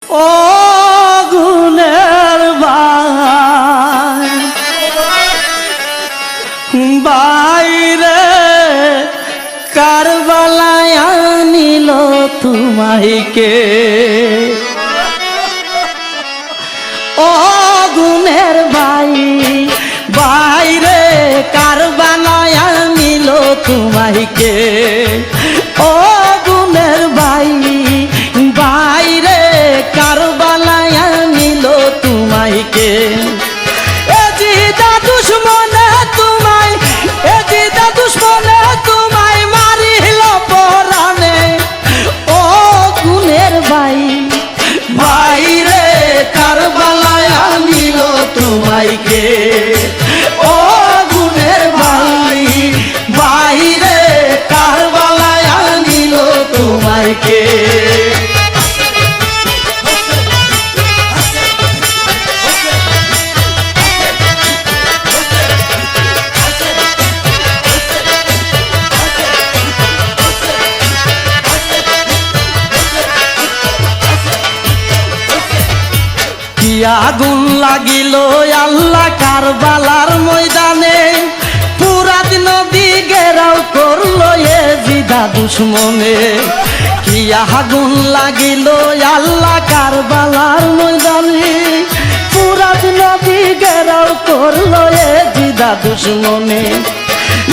ও গুণের ভাই বাইরে কারবালায় আনিল তোমাইকে ও গুণের ভাই বাইরে কারবালায় আনিল তোমাইকে ও গুণের ভাই বাইরে কারবালায় আনিল তোমাইকে এ জিদা দুশ্মনে তোমায় এ জিদা দুশ্মনে তোমায় মারিল পরাণে ও গুণের ভাই বাইরে কারবালায় আনিল তোমাইকে ও গুণের ভাই বাইরে কারবালায় আনিল তোমাইকে আগুন লাগিল আল্লাহ কারবালার ময়দানে পুরাত নদী ঘেরাও করলো এ জিদা দুশ্মনে কি আগুন লাগিল আল্লাহ কারবালার ময়দানে পুরাত নদী ঘেরাও করলো এ জিদা দুশ্মনে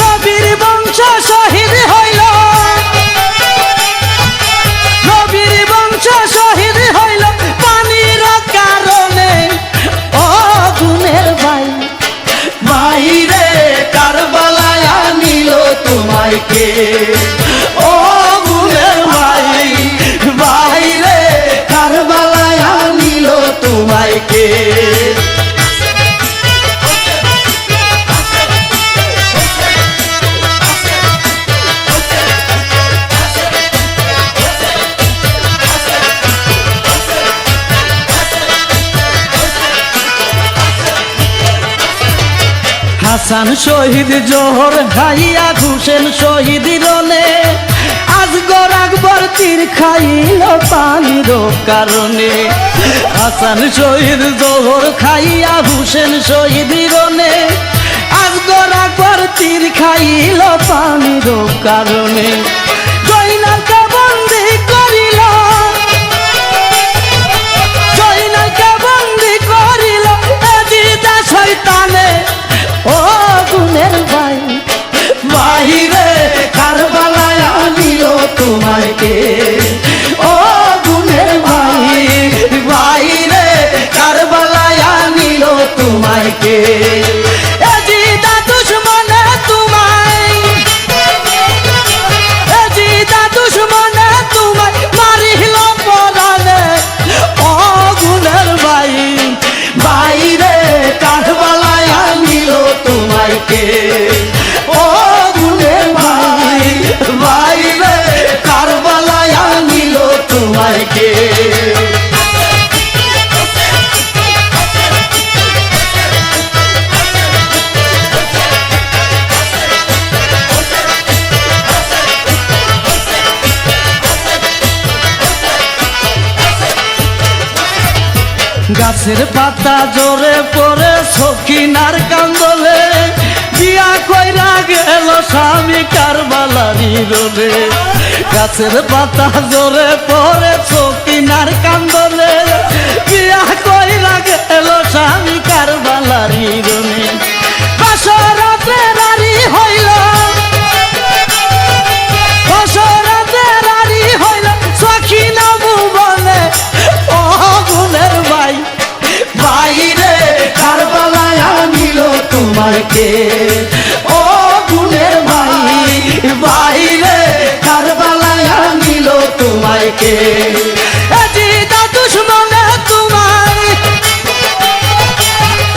নবীর বংশ শহীদ হইল নবীর বংশ শহীদ হইল পানির কারণে ও গুণের ভাই বাইরে কারবালায় আনিল তোমাইকে ও গুণের ভাই বাইরে কারবালায় আনিল তোমাইকে হাসান শহীদ জোহর খাইয়া হুসেন শহীদ রনে আজগর আকবর তীর খাইল পানির কারণে হাসান শহীদ জোহর খাইয়া হুসেন শহীদ রনে আজগর আকবর তীর খাইল পানির কারণে জয়নালকে বন্দি করিল জয়নালকে বন্দি করিল এজিদা শয়তানে ও গুণের ভাই বাইরে কারবালায় আনিল তোমাইকে ও গুণের ভাই বাইরে কারবালায় আনিল তোমাইকে এ জিদা দুশ্মনে তোমায় এ জিদা দুশ্মনে তোমায় মারিল পরাণে ও গুণের ভাই বাইরে কারবালায় আনিল তোমাইকে ও গুণের ভাই বাইরে কারবালায় আনিল তোমাইকে গাছের পাতা জোরে পড়ে সখিনার কান্দলে বিয়া কইরা গেল স্বামী কারবালারি রোলে গাছের পাতা জোরে পড়ে সখিনার কান্দলে বিয়া কইরা গেল স্বামী কারবালারি রোলে বাসরাতে রারি হইল বাসরাতে রারি হইল সখিনা ভুবনে ও গুণের ভাই বাইরে কারবালায় আনিল তোমাইকে ও গুণের ভাই বাইরে কারবালায় আনিল তোমাইকে এ জিদা দুশ্মনে তোমায়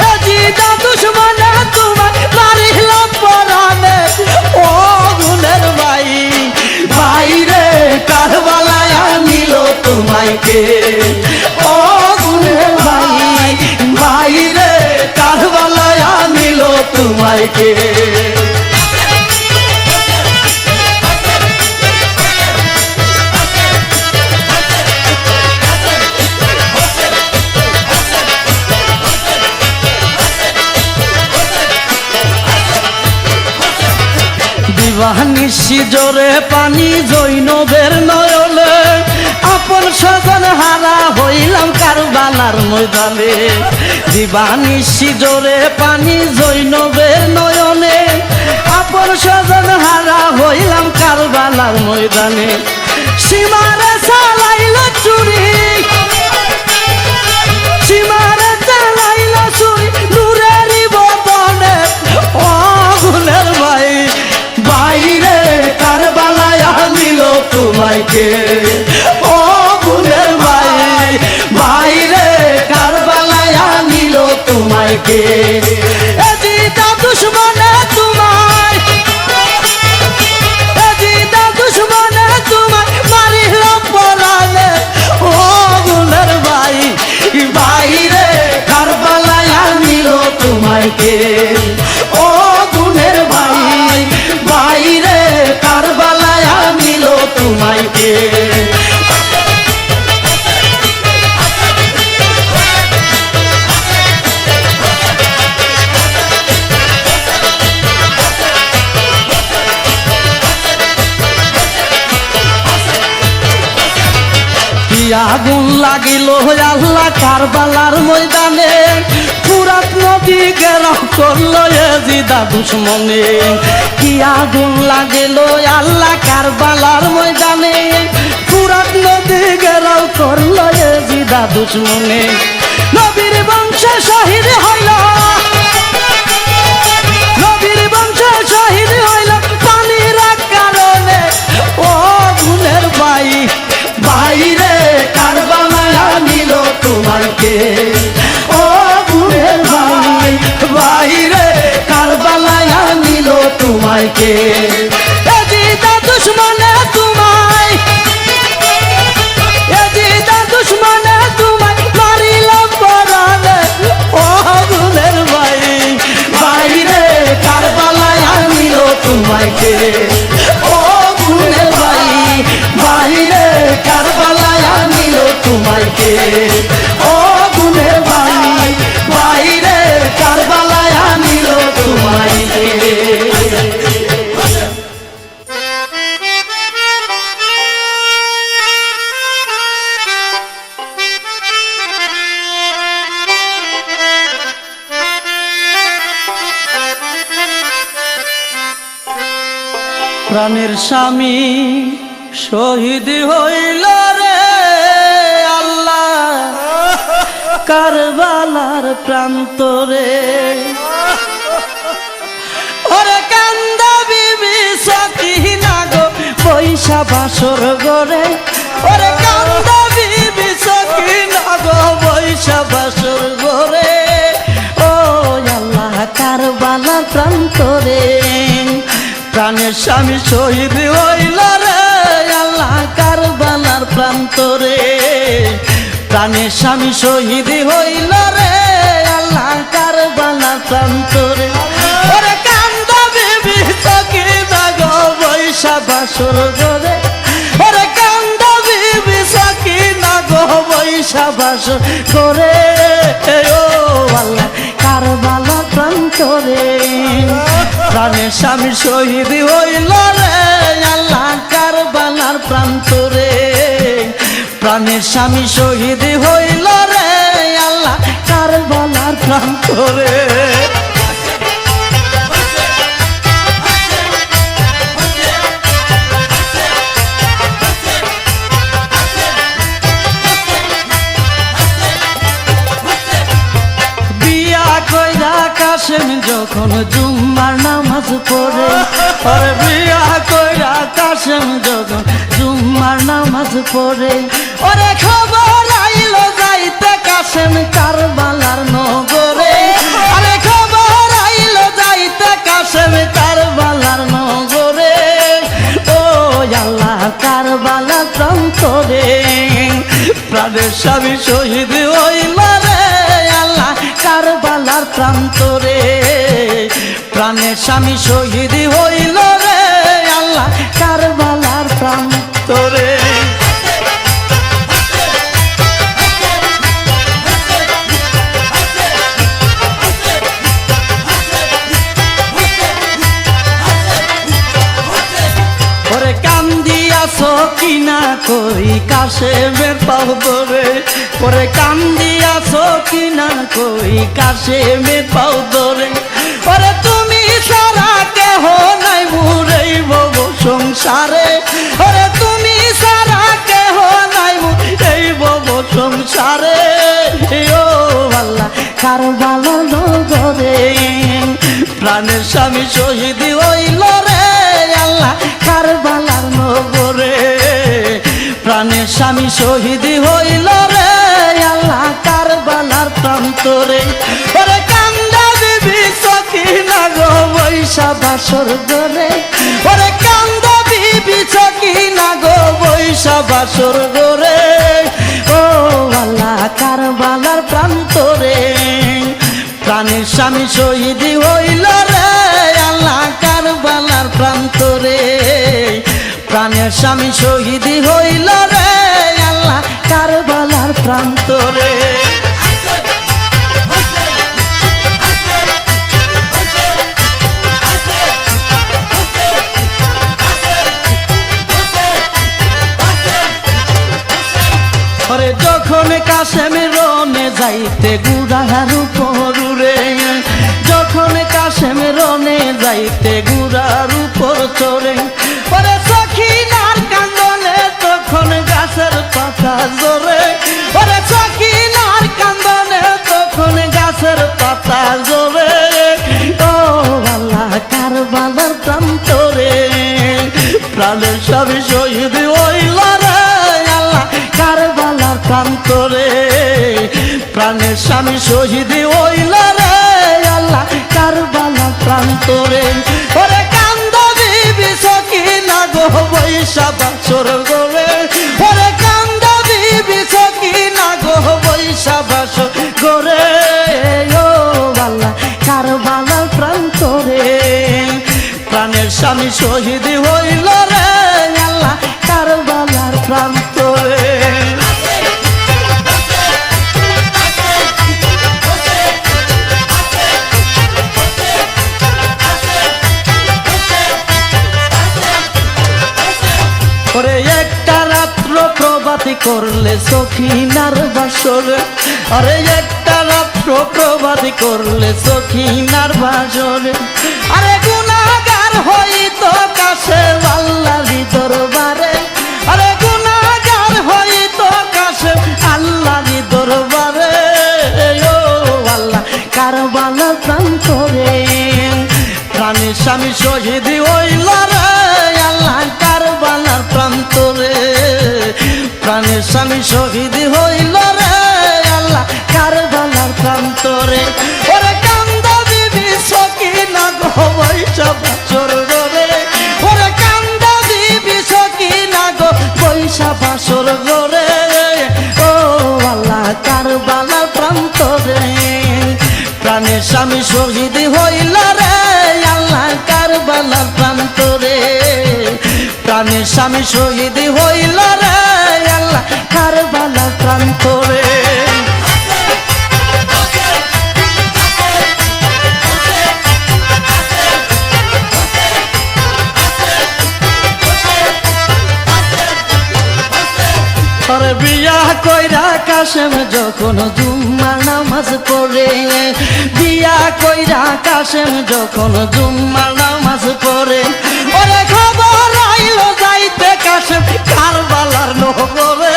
এ জিদা দুশ্মনে তোমায় মারিল পরাণে ও গুণের ভাই বাইরে কারবালায় আনিল তোমাইকে ও গুণের ভাই বাইরে কারবালায় আনিল তোমাইকে নিশি জোরে পানি জৈনবের নয়নে আপন স্বজন হারা হইলাম কারবালার ময়দানে দিবানিশি জোরে পানি জৈনবের নয়নে আপন স্বজন হারা হইলাম কারবালার ময়দানে সীমারে চালাইল চুরি সীমারে চালাইল চুরি নূরেরই বদনে ও গুলের ভাই বাইরে কারবালায় আনিল তোমায় কে ও গুলের ভাই বাইরে কারবালায় আনিল তোমায় কে এজিদা দুশমনে তোমায় এজিদা দুশমনে তোমায় মারিল পরানে ও গুলের ভাই বাইরে কারবালায় আনিল তোমায় কে ও গুলের ভাই বাইরে কারবালায় আনিল তোমায় কে আগুন লাগিল আল্লাহ কারবালার ময়দানে ফুরাত নদী ঘেরাও করলো এজিদা দুশমনে কি আগুন লাগিল আল্লাহ কারবালার ময়দানে ফুরাত নদী ঘেরাও করলো এজিদা দুশমনে নবীর বংশে শহীদ হইল নবীর বংশে শহীদ হইল পানির কারণে ও গুণের ভাই বাইরে কারবালায় আনিল তোমায় কে ও গুণের ভাই বাইরে কারবালায় আনিল তোমায় কে এজিদা দুশমনে তোমায় এজিদা দুশমনে তোমায় মারিল পরানে ও গুণের ভাই বাইরে কারবালায় আনিল তোমায় কে ও গুণের ভাই বাইরে কারবালায় আনিল তোমায় কে ও গুণের ভাই বাইরে কারবালায় আনিল তোমায় কে প্রাণের স্বামী শহীদ হইল রে আল্লাহ কারবালার প্রান্তরে ওরে কান্দা বিবি সকিনা গো পয়সা বাসর গরে ওরে কান্দা বিবি সকিনা গো পয়সা বাসর গরে ও আল্লাহ কারবালার প্রান্তরে প্রাণের স্বামী শহীদ হইল রে আল্লাহ কারবালার প্রান্তরে প্রাণের স্বামী শহীদ হইল রে আল্লাহ কারবালার প্রান্তরে ওরে কান্দা বিবি সকিনা গো পয়সা বাসর গরে ওরে কান্দা বিবি সকিনা গো পয়সা বাসর করে ও আল্লাহ কারবালার প্রান্তরে প্রাণের স্বামী শহীদ হইল রে আল্লাহ কারবালার প্রান্তরে প্রাণের স্বামী শহীদ হইল রে আল্লাহ কারবালার প্রান্তরে কাশেম যখন জুম্মার নামাজ পড়ে ওরে বিয়া কইরা কাশেম যখন জুম্মার নামাজ পড়ে ওরে খবর আইল যাইতে কাশেম কারবালার নগরে আরে খবর আইল যাইতে কাশেম কারবালার নগরে ও আল্লাহ কারবালার প্রান্তরে প্রাণের স্বামী শহীদ হইল রে আল্লাহ কারবালার প্রান্তরে প্রাণের স্বামী শহীদ হইল রে আল্লাহ কারবালার প্রান্তরে কিনা কই কাশেমের পাও ধরে, ওরে কান্দিয়াছো কিনা কই কাশেমের পাও ধরে, ওরে তুমি সারা কেহ নাই মুরেই বব সংসারে, ওরে তুমি সারা কেহ নাই মুরেই বব সংসারে। ও আল্লাহ কারবালার নগরে প্রাণের স্বামী শহীদ হইল রে আল্লাহ কারবালার নগরে, প্রাণের স্বামী শহীদ হইল রে আল্লাহ কারবালার প্রান্তরে, ওরে কান্দা বিবি সকিনা গো বৈশা বাসর ঘরে, ওরে কান্দা বিবি সকিনা গো বৈশা বাসর ঘরে। ও আল্লাহ কারবালার প্রান্তরে প্রাণের স্বামী শহীদ হইল রে আল্লাহ কারবালার প্রান্তরে, প্রাণের স্বামী শহীদ হইল রে আল্লাহ কারবালার প্রান্তরে। ওরে যখন কাশেম রনে যাইতে গুড়ার উপর উড়ে, যখন কাশেম রনে যাইতে গুড়ার উপর চড়ে, ওরে সখিনার কান্দনে তখন গাছের পাতা জোরে, ওরে সখিনার কান্দনে তখন গাছের পাতা জোরে। ও আল্লাহ কারবালার প্রান্তরে প্রাণের স্বামী শহীদ হইল রে আল্লাহ কারবালার প্রান্তরে, প্রাণের স্বামী শহীদ হইল রে আল্লাহ কারবালার প্রান্তরে, ওরে কান্দা বিবি সকিনা গো বৈশা বাসর ঘরে, ওরে কান্দা বিবি সকিনা গো বৈশা বাসর ঘরে। ও আল্লাহ কারবালার প্রান্তরে প্রাণের স্বামী শহীদ হইল রে আল্লাহ কারবালার প্রান্তরে। ওরে একটা রাত্র প্রভাতী করলে সখিনার বাসর, আরে একটা রাত্র প্রভাতী করলে সখিনার বাসর, আরে গুনাহগার হইতো কাশেম আল্লাহর দরবারে, আরে গুনাহগার হইতো কাশেম আল্লাহর দরবারে। ও আল্লাহ কারবালার প্রান্তরে প্রাণের স্বামী শহীদ হইল রে আল্লাহ কারবালার প্রান্তরে, প্রাণের স্বামী শহীদ হইল রে আল্লাহ কারবালার প্রান্তরে, ওরে কান্দা বিবি সকিনা গো বৈশা বাসর ঘরে, ওরে কান্দা বিবি সকিনা গো বৈশা বাসর ঘরে। ও আল্লাহ কারবালার প্রান্তরে প্রাণের স্বামী শহীদ হইল রে আল্লাহ কারবালার প্রান্তরে, প্রাণের স্বামী শহীদ হইল রে আল্লাহ কারবালার প্রান্তরে। ওরে বিয়া কইরা কাশেম যখন জুম্মার নামাজ পড়ে, বিয়া কইরা কাশেম যখন জুম্মার নামাজ পড়ে, ওরে খবর আইল যাইতে কাশেম কারবালার নগরে,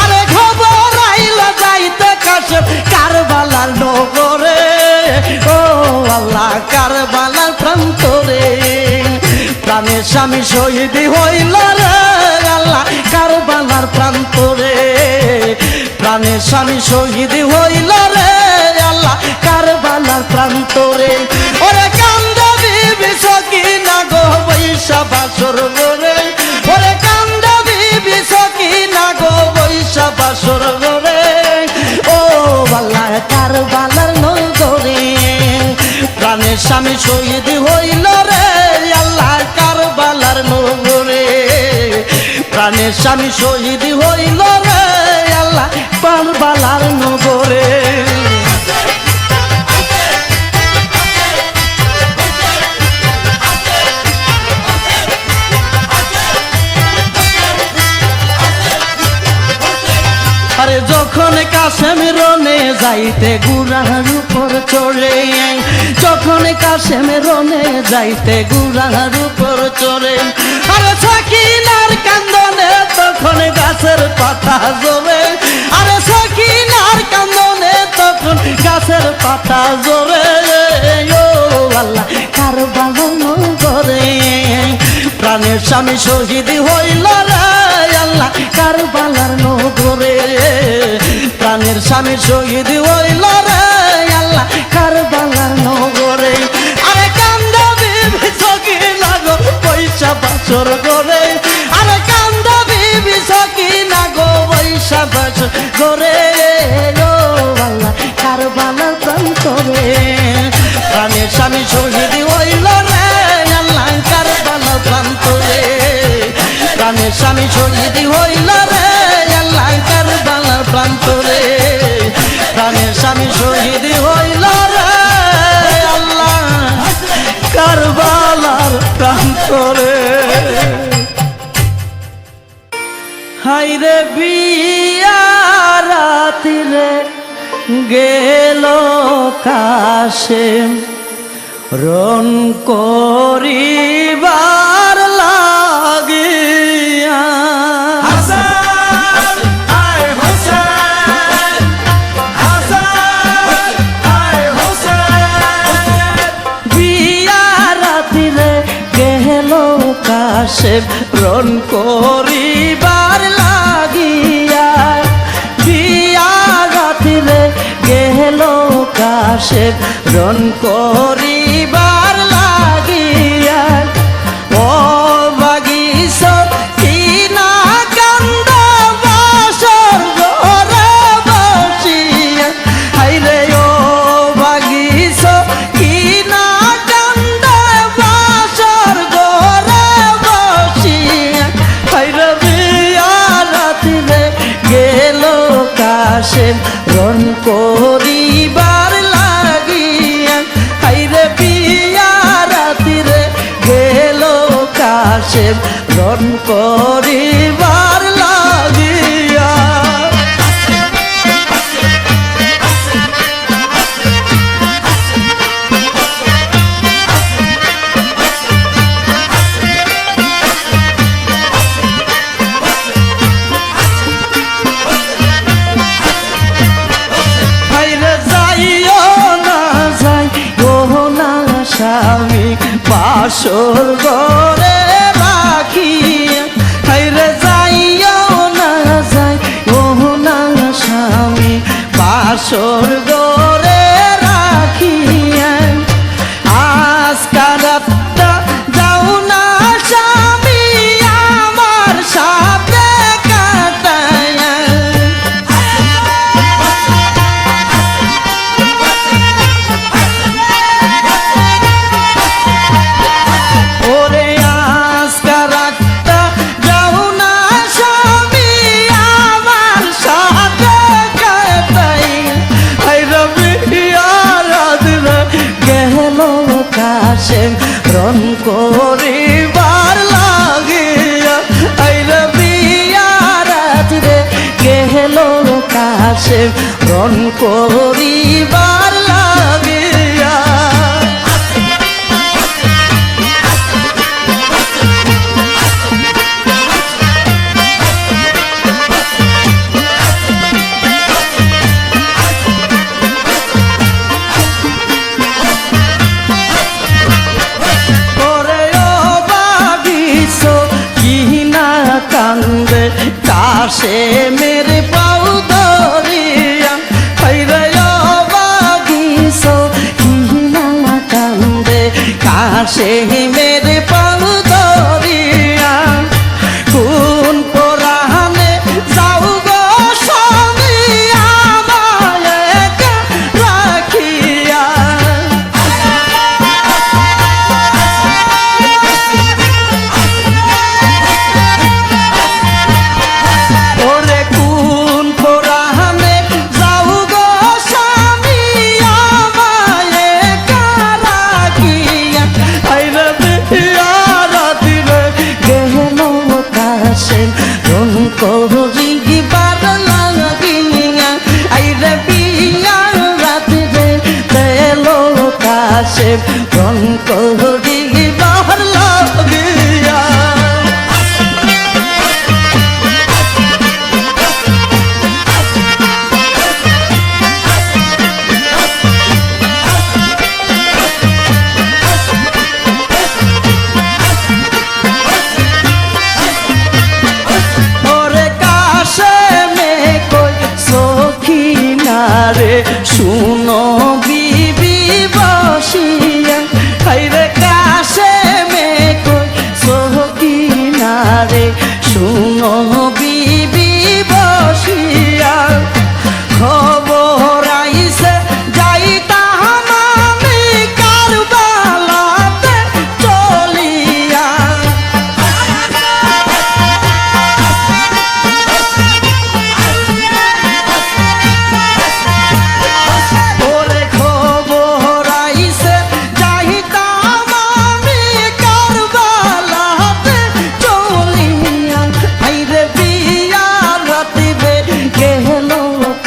আরে খবর আইল যাইতে কাশেম কারবালার নগরে। ও আল্লাহ কারবালার প্রান্তরে প্রাণের স্বামী শহীদ হইল রে আল্লাহ কারবালার প্রান্তরে, প্রাণের স্বামী শহীদ হইল রে আল্লাহ কারবালার প্রান্তরে, ওরে কান্দা বিবি সকিনা গো বৈশা বাসর ঘরে, ওরে কান্দা বিবি সকিনা গো বৈশা বাসর ঘরে। ও আল্লাহ কারবালার নগরে প্রাণের স্বামী শহীদ হইল রে আল্লাহ কারবালার নগরে, প্রাণের স্বামী শহীদ হইল রে আল্লাহ কারবালার নগরে। যখন কাশেম রনে যাইতে গুড়ার উপর চড়ে, যখন কাশেম রনে যাইতে গুড়ার উপর চড়ে, আরে সখিনার কান্দনে তখন গাছের পাতা জোরে, আরে সখিনার কান্দনে তখন গাছের পাতা জোরে। ও আল্লাহ কারবালার নগরে প্রাণের স্বামী শহীদ হইল রে আল্লাহ কারবালার নগরে, প্রাণের স্বামী শহীদ হইল রে আল্লাহ কারবালার নগরে। আরে কান্দা বিবি সখিনা গো পয়সা বাসর করে, আরে কান্দা বিবি সখিনা গো পয়সা বাসর করে। ও আল্লাহ কারবালার প্রান্তরে প্রাণের স্বামী শহীদ হইল রে আল্লাহ কারবালার প্রান্তরে, প্রাণের স্বামী শহীদ হইল রে আল্লাহ কারবালার প্রান্তরে, প্রাণের স্বামী শহীদ হইল রে আল্লাহ কারবালার প্রান্তরে। হাইরে বিয়া রাতিরে গেল কাশেম রন করিবার লাগিয়া, বিয়া রাতিরে গেল কাশেম রন করিবার লাগিয়া, বিয়া রাতিরে গেল কাশেম রন করিবার লাগিয়া। ও বাগিস কিনা কান্দ বাসর ঘরে বসিয়া, হাইরে ও বাগিস কিনা কান্দ বাসর ঘরে বসিয়া, হাইরে বিয়া রাতিরে গেল কাশেম রন করিবার লাগিয়া, হাইরে বিয়া রাতিরে গেল কাশেম রন করিবার লাগিয়া। স্বামী বাসর ঘরে রাখিয়া, হাইরে যাইও না যাই ও না স্বামী বাসর ঘরে রাখিয়া, আজকাল রাতটা যাও না স্বামী আমার সাথে কাটায়া, ওরে আজকাল রাতটা যাও না স্বামী আমার সাথে কাটাইয়া, হাইরে বিয়া রাতিরে গেল কাশেম রন করিবার লাগিয়া, হাইরে বিয়া রাতিরে গেল কাশেম রন করিবার লাগিয়া। কান্দে কাশেমের পাও ধরিয়া, হাইরে বাগিস কিনা কান্দে কাশেমের পাও ধরিয়া, কোন পরাণে যাও গো স্বামী আমায় একা রাখিয়া, ওরে কোন পরাণে যাও গো স্বামী আমায় একা রাখিয়া, হাইরে রে শুনো বিবি বসিয়া হাইরে কাশে মে কই সকিনা রে শুনো বিবি বসিয়া খবর আইছে যাইতাম আমি কারবালাতে চলিয়া ওরে খবর আইছে যাইতাম আমি কারবালাতে চলিয়া হাইরে বিয়া রাতিবে গেল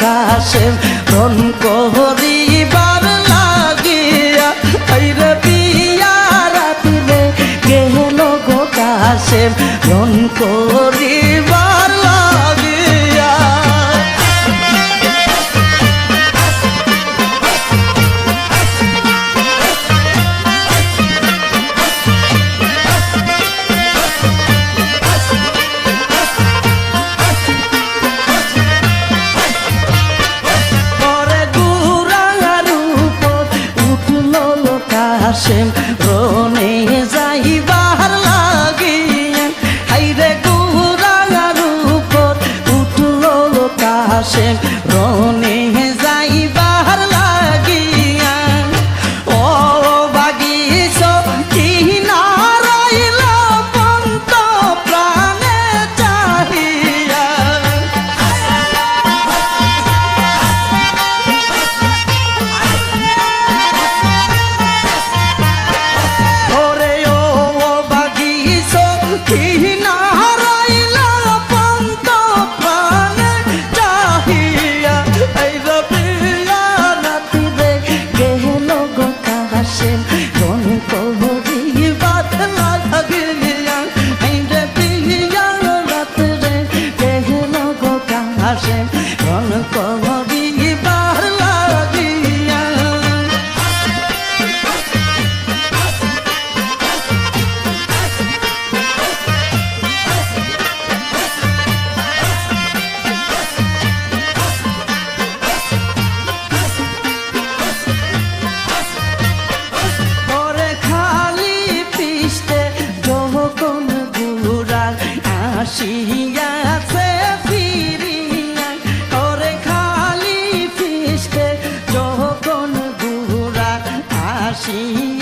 কাশেম রন করিবার লাগিয়া হাইরে বিয়া রাতিবে গেল গো কাশেম রন করিবার লাগিয়া পরে গুড়ার উপর উঠল কাশেম রনে যাইবার লাগিয়া হাইরে গুড়ার উপর উঠল কাশেম রনে যাইবার লাগিয়া ও বাগিস কি নারাইল পন্ত প্রাণে চাহিয়া ওরে ও বাগিস কি নারাইল পন্ত প্রাণে চাহিয়া এই রবিয়া নাতিরে গেল গো কাশেম কোন করিবার লাগিয়া এই রবিয়া নাতিরে গেল গো কাশেম কোন করিবার লাগিয়া পরে খালি পিষ্টে যখন গুড়ার আসিয়াছে ফিরিয়া পরে খালি পিষ্টে যখন গুড়ার আসিয়া